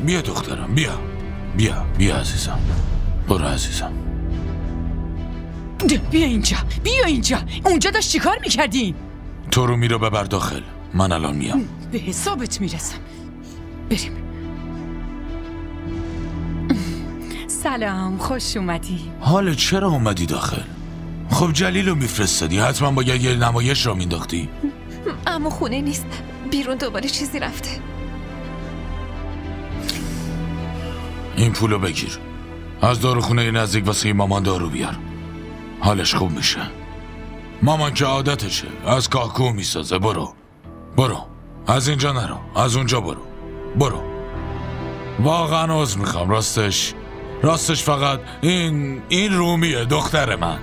بیا دخترم، بیا عزیزم. برو عزیزم. بیا اینجا. اونجا داشت چی کار میکردین؟ تو رو میرو ببر داخل، من الان میام. به حسابت میرسم. بریم. سلام، خوش اومدی. حالا چرا اومدی داخل؟ خب جلیلو میفرستادی، حتما باید یه نمایش را مینداختی. اما خونه نیست، بیرون دوباره چیزی رفته. این پولو بگیر، از داروخونه نزدیک واسه مامان دارو بیار، حالش خوب میشه. مامان که عادتشه، از کاکو میسازه. برو از اینجا نرو، از اونجا برو. واقعا عذر میخوام، راستش فقط این رومیه دختر من.